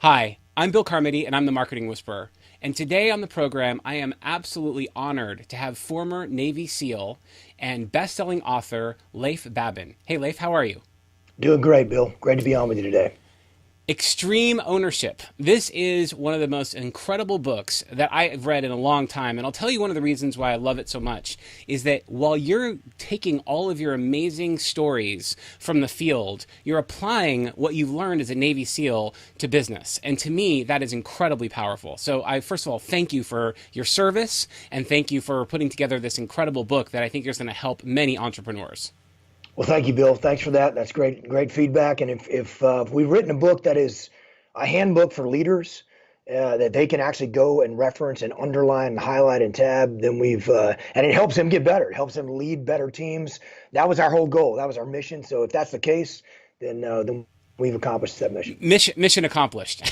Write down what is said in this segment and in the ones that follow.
Hi, I'm Bill Carmody, and I'm the Marketing Whisperer. And today on the program, I am absolutely honored to have former Navy SEAL and best-selling author Leif Babin. Hey, Leif, how are you? Doing great, Bill. Great to be on with you today. Extreme Ownership. This is one of the most incredible books that I've read in a long time. And I'll tell you one of the reasons why I love it so much is that while you're taking all of your amazing stories from the field, you're applying what you've learned as a Navy SEAL to business. And to me, that is incredibly powerful. So I, first of all, thank you for your service and thank you for putting together this incredible book that I think is going to help many entrepreneurs. Well, thank you, Bill. Thanks for that. That's great feedback. And if we've written a book that is a handbook for leaders that they can actually go and reference and underline and highlight and tab, then and it helps them get better. It helps them lead better teams. That was our whole goal. That was our mission. So if that's the case, then we've accomplished that mission. Mission accomplished.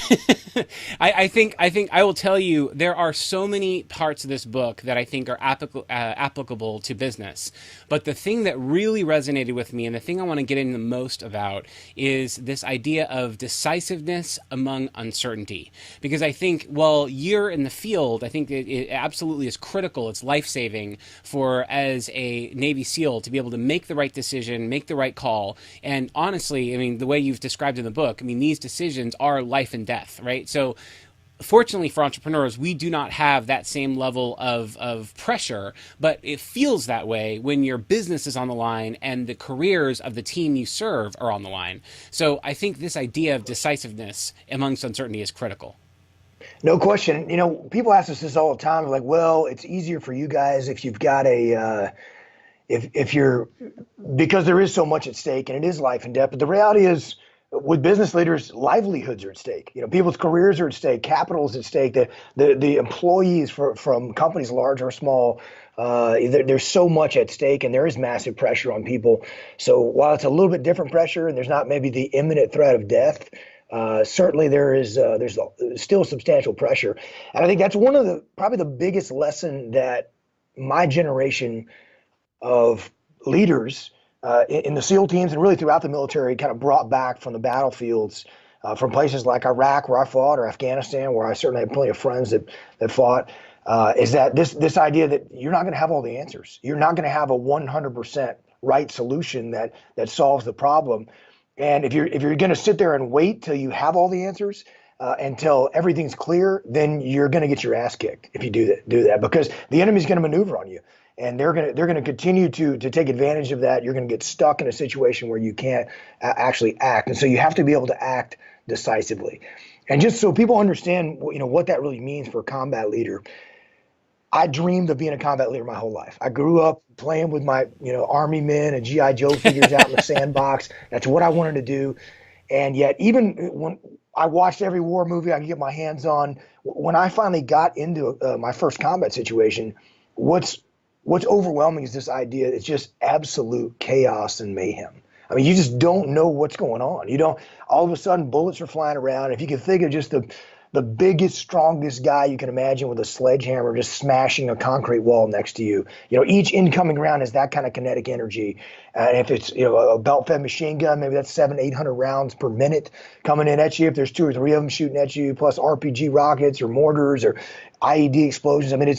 I think I will tell you there are so many parts of this book that I think are applicable to business. But the thing that really resonated with me, and the thing I want to get in the most about, is this idea of decisiveness among uncertainty. Because I think while you're in the field, I think it absolutely is critical. It's life saving for as a Navy SEAL to be able to make the right decision, make the right call. And honestly, I mean, the way you've described in the book, I mean, these decisions are life and death, right? So fortunately for entrepreneurs, we do not have that same level of pressure, but it feels that way when your business is on the line and the careers of the team you serve are on the line. So I think this idea of decisiveness amongst uncertainty is critical. No question. You know, people ask us this all the time. They're like, well, it's easier for you guys if you've got if you're because there is so much at stake and it is life and death. But the reality is, with business leaders, livelihoods are at stake. You know, people's careers are at stake, capital is at stake. The employees from companies large or small, there's so much at stake, and there is massive pressure on people. So while it's a little bit different pressure, and there's not maybe the imminent threat of death. Certainly, there's still substantial pressure, and I think that's one of the probably the biggest lesson that my generation of leaders in the SEAL teams and really throughout the military kind of brought back from the battlefields from places like Iraq, where I fought, or Afghanistan, where I certainly had plenty of friends that fought, is that this idea that you're not going to have all the answers. You're not going to have a 100% right solution that solves the problem. And if you're going to sit there and wait till you have all the answers, until everything's clear, then you're going to get your ass kicked if you do that because the enemy's going to maneuver on you, and they're going to continue to take advantage of that. You're going to get stuck in a situation where you can't actually act, and so you have to be able to act decisively. And just so people understand, what that really means for a combat leader, I dreamed of being a combat leader my whole life. I grew up playing with my army men and GI Joe figures out in the sandbox. That's what I wanted to do. And yet, even when I watched every war movie I could get my hands on, when I finally got into my first combat situation, what's overwhelming is this idea. It's just absolute chaos and mayhem. I mean, you just don't know what's going on. You don't. All of a sudden, bullets are flying around. If you can think of just the biggest, strongest guy you can imagine with a sledgehammer just smashing a concrete wall next to you. Each incoming round has that kind of kinetic energy. And if it's a belt-fed machine gun, maybe that's 700-800 rounds per minute coming in at you. If there's two or three of them shooting at you, plus RPG rockets or mortars or IED explosions. I mean,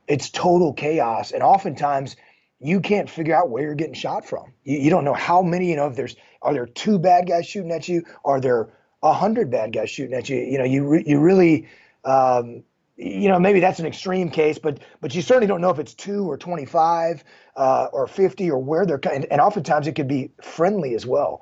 it's total chaos. And oftentimes you can't figure out where you're getting shot from. You don't know how many. If are there two bad guys shooting at you? Are there 100 bad guys shooting at you? You really, maybe that's an extreme case, but you certainly don't know if it's 2 or 25 or 50 or where they're coming. And oftentimes it could be friendly as well,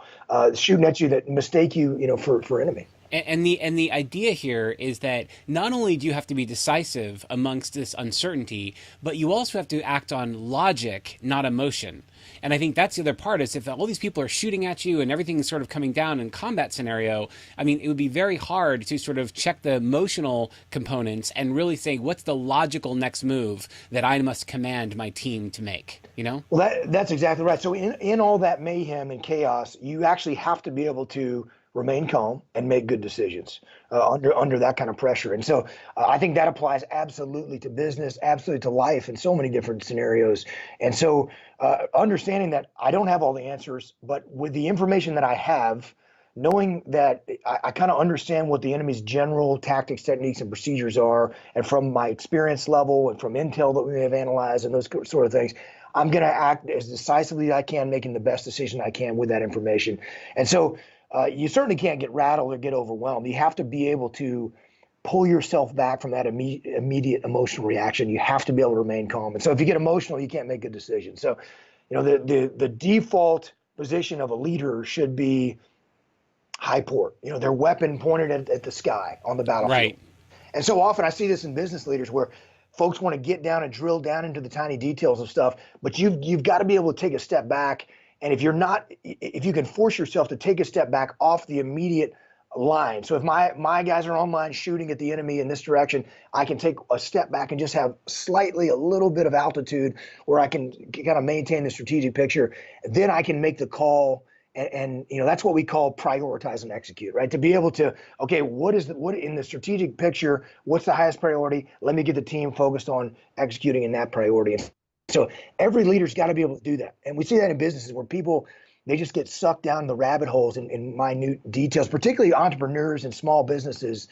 shooting at you that mistake you, for enemy. And the idea here is that not only do you have to be decisive amongst this uncertainty, but you also have to act on logic, not emotion. And I think that's the other part is if all these people are shooting at you and everything is sort of coming down in combat scenario, I mean, it would be very hard to sort of check the emotional components and really say, what's the logical next move that I must command my team to make, you know? Well, that's exactly right. So in all that mayhem and chaos, you actually have to be able to remain calm and make good decisions under that kind of pressure. And so I think that applies absolutely to business, absolutely to life in so many different scenarios. And so understanding that I don't have all the answers, but with the information that I have, knowing that I kind of understand what the enemy's general tactics, techniques, and procedures are, and from my experience level and from intel that we may have analyzed and those sort of things, I'm going to act as decisively as I can, making the best decision I can with that information. And so you certainly can't get rattled or get overwhelmed. You have to be able to pull yourself back from that immediate emotional reaction. You have to be able to remain calm. And so if you get emotional, you can't make good decisions. So, the default position of a leader should be high port, their weapon pointed at the sky on the battlefield. Right. And so often I see this in business leaders where folks want to get down and drill down into the tiny details of stuff, but you've got to be able to take a step back. And if you can force yourself to take a step back off the immediate line. So if my guys are on line shooting at the enemy in this direction, I can take a step back and just have a little bit of altitude where I can kind of maintain the strategic picture. Then I can make the call. And that's what we call prioritize and execute, right? To be able to, okay, what in the strategic picture, what's the highest priority? Let me get the team focused on executing in that priority. And so every leader's got to be able to do that. And we see that in businesses where people, they just get sucked down the rabbit holes in minute details, particularly entrepreneurs and small businesses,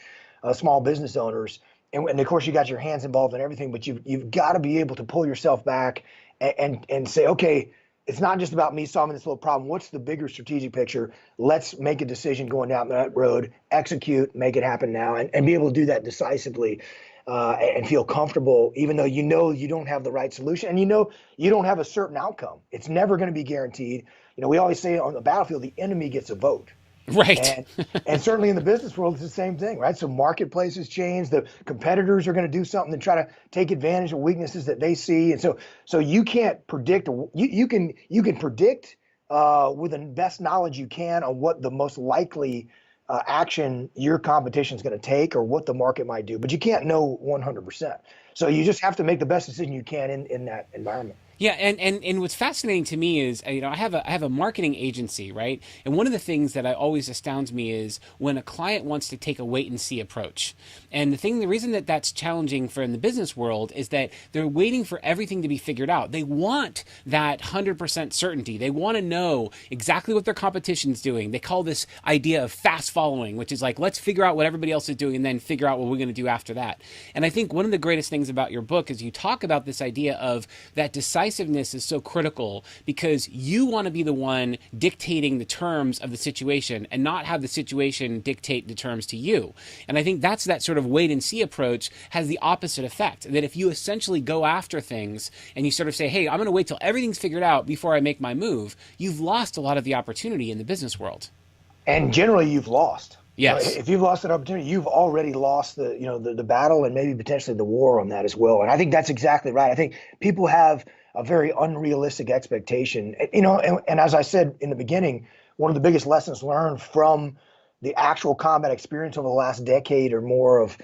small business owners. And of course, you got your hands involved in everything, but you've got to be able to pull yourself back and say, okay, it's not just about me solving this little problem. What's the bigger strategic picture? Let's make a decision going down that road, execute, make it happen now, and be able to do that decisively and feel comfortable, even though you don't have the right solution and you don't have a certain outcome. It's never going to be guaranteed. We always say on the battlefield, the enemy gets a vote. Right. And certainly in the business world, it's the same thing, right? So marketplaces change. The competitors are going to do something to try to take advantage of weaknesses that they see. And so you can't predict. You can predict with the best knowledge you can on what the most likely action your competition is going to take or what the market might do. But you can't know 100%. So you just have to make the best decision you can in that environment. Yeah, and what's fascinating to me is, I have a marketing agency, right? And one of the things that always astounds me is when a client wants to take a wait and see approach. And the reason that that's challenging for in the business world is that they're waiting for everything to be figured out. They want that 100% certainty. They want to know exactly what their competition's doing. They call this idea of fast following, which is like, let's figure out what everybody else is doing and then figure out what we're going to do after that. And I think one of the greatest things about your book is you talk about this idea of that decisiveness is so critical because you want to be the one dictating the terms of the situation and not have the situation dictate the terms to you. And I think that's that sort of wait and see approach has the opposite effect, that if you essentially go after things and you sort of say, hey, I'm going to wait till everything's figured out before I make my move, you've lost a lot of the opportunity in the business world. And generally you've lost. Yes. If you've lost an opportunity, you've already lost the battle and maybe potentially the war on that as well. And I think that's exactly right. I think people have a very unrealistic expectation, and as I said in the beginning, one of the biggest lessons learned from the actual combat experience over the last decade or more of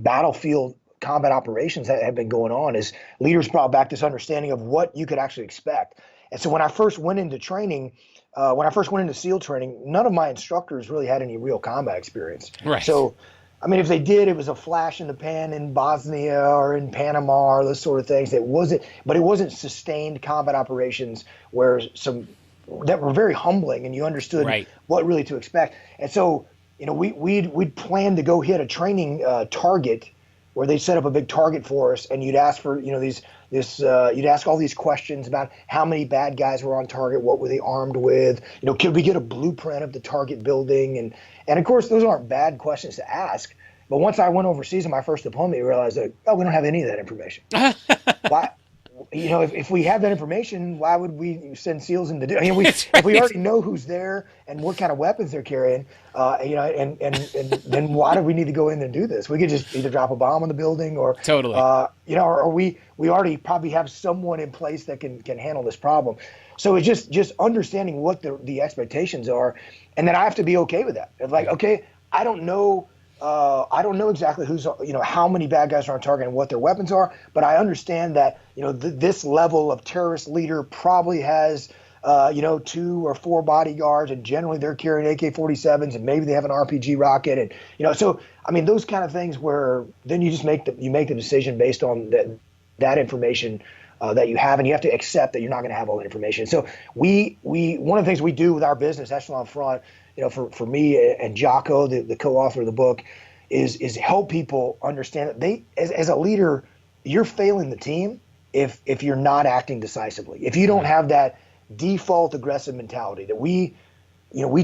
battlefield combat operations that have been going on is leaders brought back this understanding of what you could actually expect. And so when I first went into training, when I first went into SEAL training, none of my instructors really had any real combat experience. Right. So, I mean, if they did, it was a flash in the pan in Bosnia or in Panama or those sort of things. It wasn't sustained combat operations that were very humbling, and you understood right. what really to expect. And so, we'd planned to go hit a training target where they set up a big target for us, and you'd ask for you'd ask all these questions about how many bad guys were on target, what were they armed with, could we get a blueprint of the target building, and of course those aren't bad questions to ask. But once I went overseas in my first deployment, I realized that we don't have any of that information. Why? If we have that information, why would we send SEALs in to do? If we already know who's there and what kind of weapons they're carrying, and then why do we need to go in and do this? We could just either drop a bomb on the building, or totally, or we already probably have someone in place that can handle this problem. So it's just understanding what the expectations are, and then I have to be okay with that. It's like, okay, I don't know exactly how many bad guys are on target and what their weapons are, but I understand that, this level of terrorist leader probably has, 2 or 4 bodyguards, and generally they're carrying AK-47s, and maybe they have an RPG rocket. And, so, I mean, those kind of things where then you just make the decision based on that information that you have, and you have to accept that you're not going to have all the information. So we one of the things we do with our business, Echelon Front, for me and Jocko, the co-author of the book, is help people understand that they, as a leader, you're failing the team if you're not acting decisively. If you don't have that default aggressive mentality that we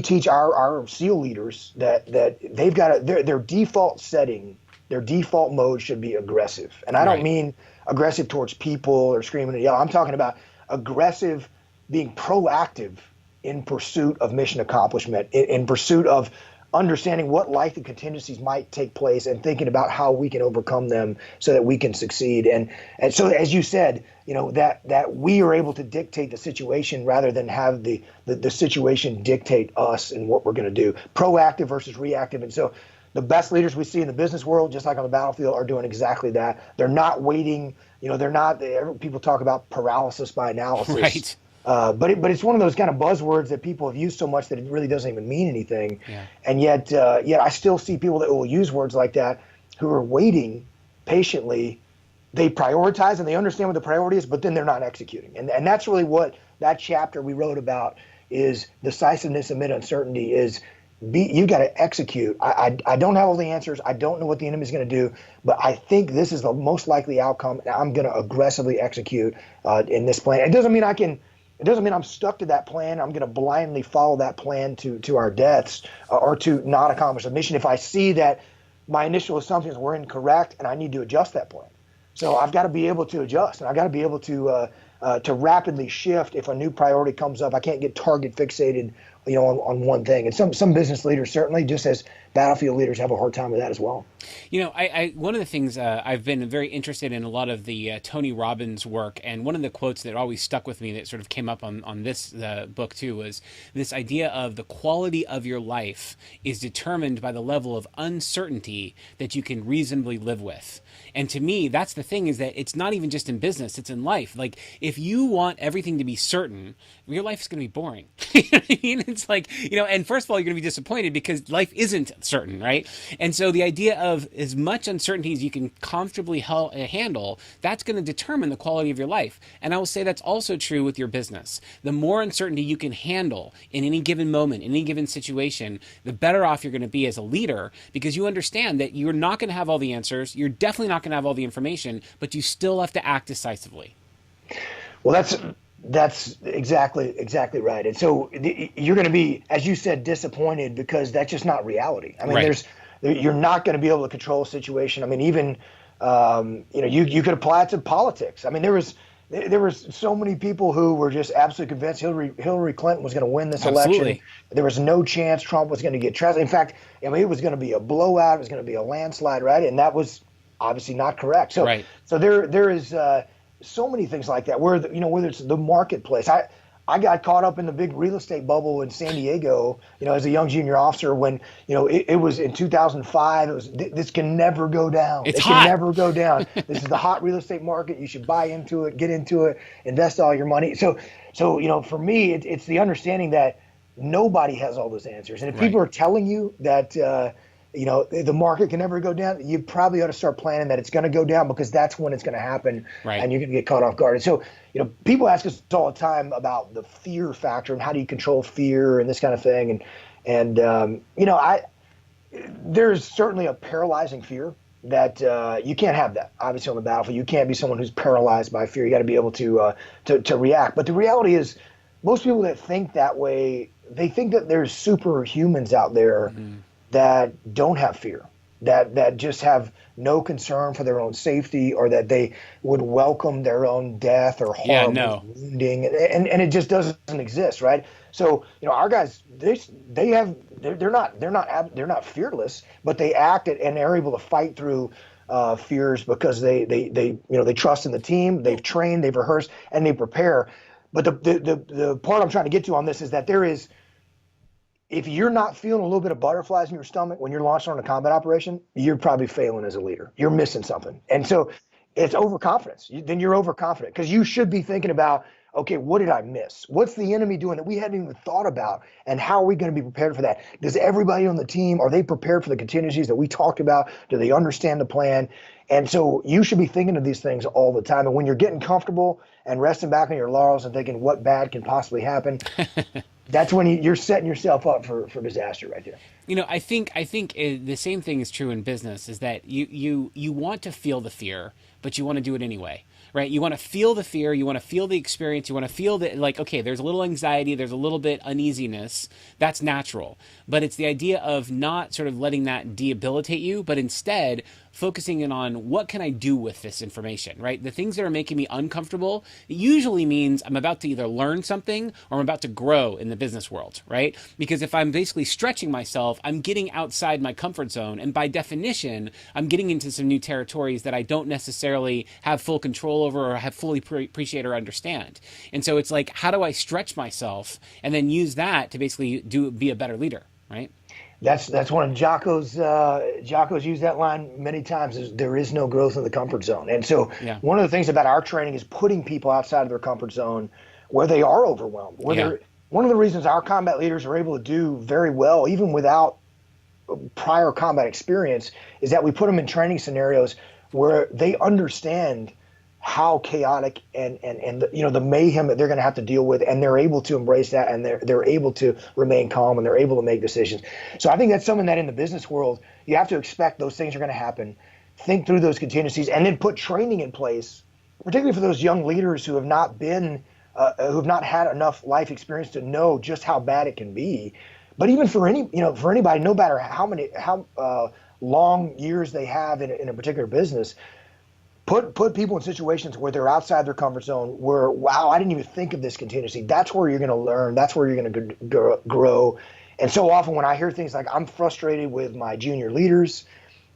teach our SEAL leaders that they've got their default setting, their default mode should be aggressive. And I don't mean aggressive towards people or screaming and yelling. I'm talking about aggressive, being proactive in pursuit of mission accomplishment, in pursuit of understanding what likely contingencies might take place and thinking about how we can overcome them so that we can succeed. And so, as you said, that we are able to dictate the situation rather than have the situation dictate us and what we're going to do. Proactive versus reactive. And so the best leaders we see in the business world, just like on the battlefield, are doing exactly that. They're not waiting. People talk about paralysis by analysis. Right. But it's one of those kind of buzzwords that people have used so much that it really doesn't even mean anything. Yeah. And yet I still see people that will use words like that who are waiting patiently. They prioritize and they understand what the priority is, but then they're not executing. And that's really what that chapter we wrote about is decisiveness amid uncertainty is. You got to execute. I don't have all the answers. I don't know what the enemy's going to do, but I think this is the most likely outcome. And I'm going to aggressively execute in this plan. It doesn't mean I'm stuck to that plan. I'm going to blindly follow that plan to our deaths or to not accomplish the mission if I see that my initial assumptions were incorrect and I need to adjust that plan. So I've got to be able to adjust, and I've got to be able to rapidly shift if a new priority comes up. I can't get target fixated, on one thing. And some business leaders, certainly, just as battlefield leaders, have a hard time with that as well. I one of the things I've been very interested in a lot of the Tony Robbins work, and one of the quotes that always stuck with me that sort of came up on this book too was this idea of the quality of your life is determined by the level of uncertainty that you can reasonably live with. And to me, that's the thing, is that it's not even just in business, it's in life. Like, if you want everything to be certain, your life is going to be boring. You know what I mean? It's like, and first of all, you're going to be disappointed because life isn't certain, right? And so the idea of as much uncertainty as you can comfortably handle, that's going to determine the quality of your life. And I will say that's also true with your business. The more uncertainty you can handle in any given moment, in any given situation, the better off you're going to be as a leader, because you understand that you're not going to have all the answers. You're definitely not going to have all the information, but you still have to act decisively. Well, that's exactly right. And so you're going to be, as you said, disappointed because that's just not reality. I mean, you're not going to be able to control a situation. I mean, even you could apply it to politics. I mean, there was so many people who were just absolutely convinced Hillary Clinton was going to win this election. There was no chance Trump was going to get trusted. In fact, it was going to be a blowout. It was going to be a landslide, right? And that was obviously not correct. So there is so many things like that where whether it's the marketplace. I got caught up in the big real estate bubble in San Diego, as a young junior officer when, it was in 2005. It was, this can never go down. It can never go down. This is the hot real estate market. You should buy into it, get into it, invest all your money. So for me, it's the understanding that nobody has all those answers. And if people are telling you that, the market can never go down, you probably ought to start planning that it's going to go down, because that's when it's going to happen, and you're going to get caught off guard. And so, people ask us all the time about the fear factor and how do you control fear and this kind of thing. And there's certainly a paralyzing fear that you can't have that. Obviously, on the battlefield, you can't be someone who's paralyzed by fear. You got to be able to react. But the reality is, most people that think that way, they think that there's superhumans out there that don't have fear, that just have no concern for their own safety, or that they would welcome their own death or horrible wounding, and it just doesn't exist, right? So our guys, they're not fearless, but they act and they're able to fight through fears because they trust in the team, they've trained, they've rehearsed, and they prepare. But the part I'm trying to get to on this is that if you're not feeling a little bit of butterflies in your stomach when you're launched on a combat operation, you're probably failing as a leader. You're missing something. And so it's overconfidence. Then you're overconfident, because you should be thinking about, okay, what did I miss? What's the enemy doing that we hadn't even thought about? And how are we going to be prepared for that? Does everybody on the team, are they prepared for the contingencies that we talked about? Do they understand the plan? And so you should be thinking of these things all the time. And when you're getting comfortable and resting back on your laurels and thinking what bad can possibly happen, that's when you're setting yourself up for disaster right there. I think the same thing is true in business. Is that you want to feel the fear, but you want to do it anyway, right? You want to feel the fear, you want to feel the experience, you want to feel that, like, okay, there's a little anxiety, there's a little bit uneasiness. That's natural, but it's the idea of not sort of letting that debilitate you, but instead focusing in on what can I do with this information, right? The things that are making me uncomfortable, it usually means I'm about to either learn something or I'm about to grow in the business world, right? Because if I'm basically stretching myself, I'm getting outside my comfort zone. And by definition, I'm getting into some new territories that I don't necessarily have full control over or have fully appreciate or understand. And so it's like, how do I stretch myself and then use that to basically be a better leader, right? That's one of Jocko's used that line many times, is there is no growth in the comfort zone. And so Yeah. one of the things about our training is putting people outside of their comfort zone where they are overwhelmed. Yeah. One of the reasons our combat leaders are able to do very well, even without prior combat experience, is that we put them in training scenarios where they understand how chaotic and the mayhem that they're going to have to deal with, and they're able to embrace that, and they're able to remain calm, and they're able to make decisions. So I think that's something that in the business world you have to expect those things are going to happen, think through those contingencies, and then put training in place, particularly for those young leaders who have not had enough life experience to know just how bad it can be. But even for anybody, no matter how long years they have in a particular business, put people in situations where they're outside their comfort zone, where, wow, I didn't even think of this contingency. That's where you're going to learn. That's where you're going to grow. And so often when I hear things like, I'm frustrated with my junior leaders,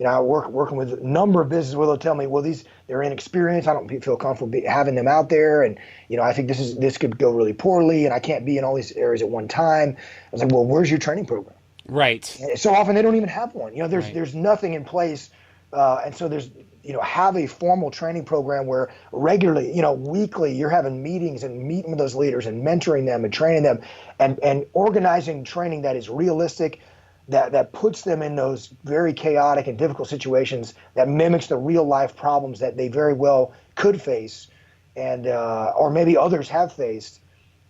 I working with a number of businesses where they'll tell me, well, they're inexperienced. I don't feel comfortable having them out there. And, I think this could go really poorly, and I can't be in all these areas at one time. I was like, well, where's your training program? Right. And so often they don't even have one. Right. There's nothing in place. And so have a formal training program where regularly, weekly, you're having meetings and meeting with those leaders and mentoring them and training them and organizing training that is realistic, that puts them in those very chaotic and difficult situations, that mimics the real life problems that they very well could face, and or maybe others have faced.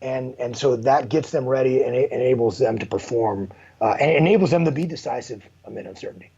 And so that gets them ready and enables them to perform and enables them to be decisive amid uncertainty.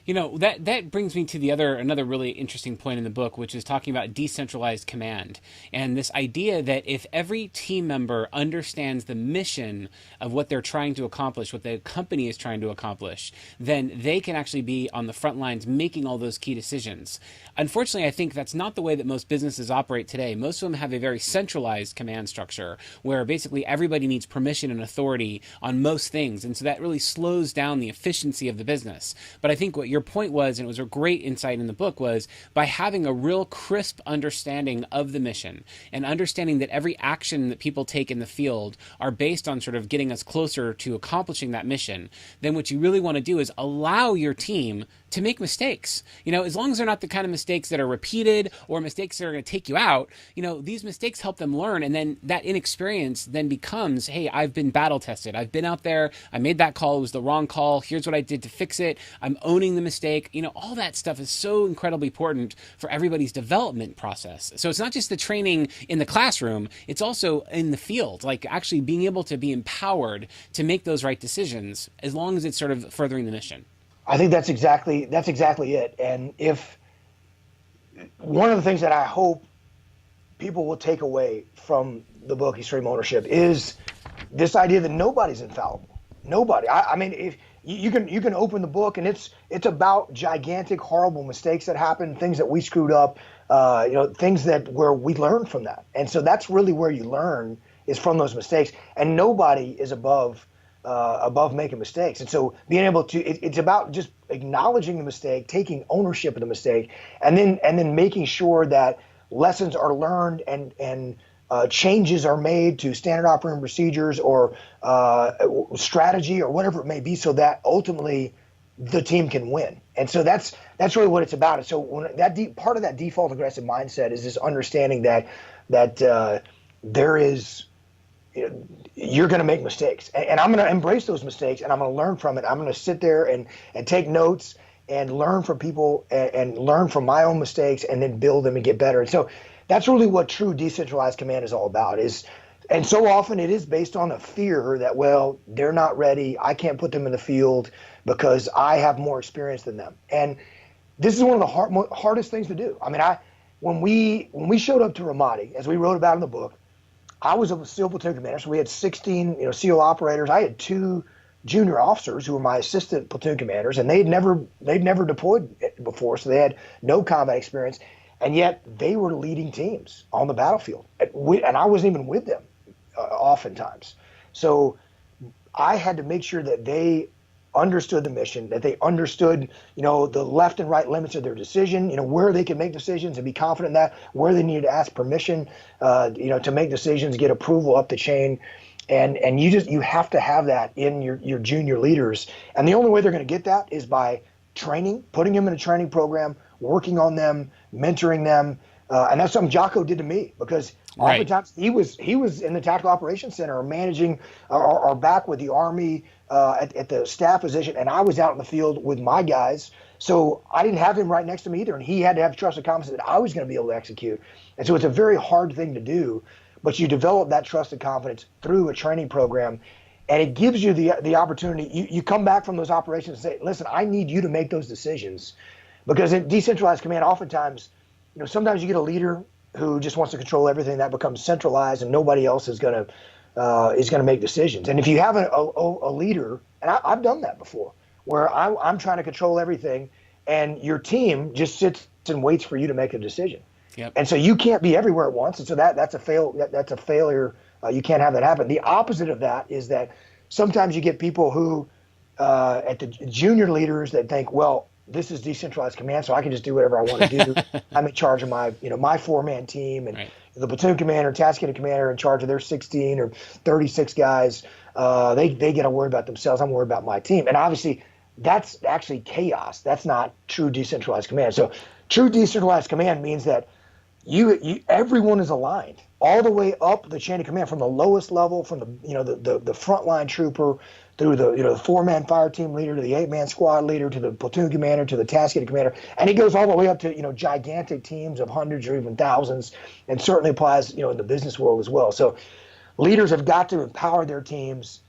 That brings me to another really interesting point in the book, which is talking about decentralized command, and this idea that if every team member understands the mission of what they're trying to accomplish, what the company is trying to accomplish, then they can actually be on the front lines making all those key decisions. Unfortunately, I think that's not the way that most businesses operate today. Most of them have a very centralized command structure where basically everybody needs permission and authority on most things, and so that really slows down the efficiency of the business. But I think what your point was, and it was a great insight in the book, was by having a real crisp understanding of the mission and understanding that every action that people take in the field are based on sort of getting us closer to accomplishing that mission, then what you really want to do is allow your team to make mistakes. As long as they're not the kind of mistakes that are repeated or mistakes that are going to take you out, these mistakes help them learn. And then that inexperience then becomes, hey, I've been battle tested. I've been out there. I made that call. It was the wrong call. Here's what I did to fix it. I'm owning the mistake. All that stuff is so incredibly important for everybody's development process. So it's not just the training in the classroom, it's also in the field, like actually being able to be empowered to make those right decisions as long as it's sort of furthering the mission. I think that's exactly it. And if one of the things that I hope people will take away from the book Extreme Ownership is this idea that nobody's infallible. Nobody. I mean, if you can open the book and it's about gigantic, horrible mistakes that happened, things that we screwed up, things where we learn from that. And so that's really where you learn, is from those mistakes. And nobody is above making mistakes. And so being able to, it's about just acknowledging the mistake, taking ownership of the mistake, and then making sure that lessons are learned and changes are made to standard operating procedures or strategy or whatever it may be, so that ultimately the team can win. And so that's really what it's about. And so when part of that default aggressive mindset is this understanding that there is, you're going to make mistakes, and I'm going to embrace those mistakes, and I'm going to learn from it. I'm going to sit there and take notes and learn from people and learn from my own mistakes, and then build them and get better. And so that's really what true decentralized command is all about. And so often it is based on a fear that, well, they're not ready. I can't put them in the field because I have more experience than them. And this is one of the hardest things to do. I mean, when we showed up to Carmody, as we wrote about in the book, I was a SEAL platoon commander, so we had 16, SEAL operators. I had 2 junior officers who were my assistant platoon commanders, and they'd never deployed before, so they had no combat experience, and yet they were leading teams on the battlefield, and I wasn't even with them oftentimes. So I had to make sure that they understood the mission, that they understood, the left and right limits of their decision, where they could make decisions and be confident in that, where they needed to ask permission, to make decisions, get approval up the chain. And you have to have that in your junior leaders. And the only way they're going to get that is by training, putting them in a training program, working on them, mentoring them. And that's something Jocko did to me, because oftentimes he was in the tactical operations center managing our back with the Army at the staff position, and I was out in the field with my guys. So I didn't have him right next to me either, and he had to have trust and confidence that I was going to be able to execute. And so it's a very hard thing to do, but you develop that trust and confidence through a training program, and it gives you the opportunity. You come back from those operations and say, listen, I need you to make those decisions, because in decentralized command, oftentimes, sometimes you get a leader who just wants to control everything. That becomes centralized, and nobody else is going to make decisions. And if you have a leader, and I've done that before, where I'm trying to control everything, and your team just sits and waits for you to make a decision. Yep. And so you can't be everywhere at once, and so that's a failure. You can't have that happen. The opposite of that is that sometimes you get people who, at the junior leaders, that think, well, this is decentralized command, so I can just do whatever I want to do. I'm in charge of my 4-man team, and the platoon commander, task unit commander, are in charge of their 16 or 36 guys. They get to worry about themselves. I'm worried about my team, and obviously, that's actually chaos. That's not true decentralized command. So, true decentralized command means that everyone is aligned all the way up the chain of command, from the lowest level, from the frontline trooper, through the 4-man fire team leader, to the 8-man squad leader, to the platoon commander, to the task unit commander, and it goes all the way up to gigantic teams of hundreds or even thousands, and certainly applies in the business world as well. So leaders have got to empower their teams,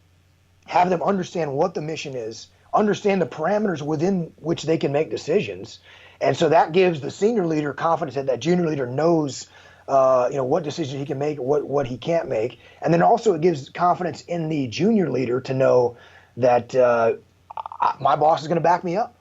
have them understand what the mission is, understand the parameters within which they can make decisions, and so that gives the senior leader confidence that junior leader knows what decisions he can make, what he can't make. And then also it gives confidence in the junior leader to know that my boss is going to back me up.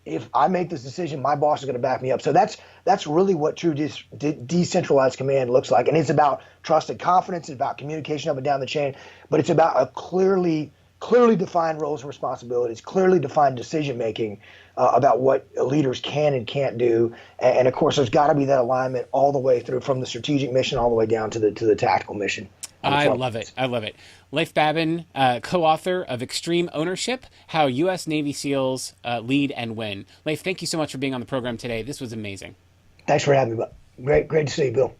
If I make this decision, my boss is going to back me up. So that's really what true decentralized command looks like. And it's about trust and confidence. It's about communication up and down the chain. But it's about a clearly defined roles and responsibilities, clearly defined decision-making about what leaders can and can't do. And of course, there's got to be that alignment all the way through, from the strategic mission all the way down to the tactical mission. I love it. Leif Babin, co-author of Extreme Ownership, How U.S. Navy SEALs Lead and Win. Leif, thank you so much for being on the program today. This was amazing. Thanks for having me. Great to see you, Bill.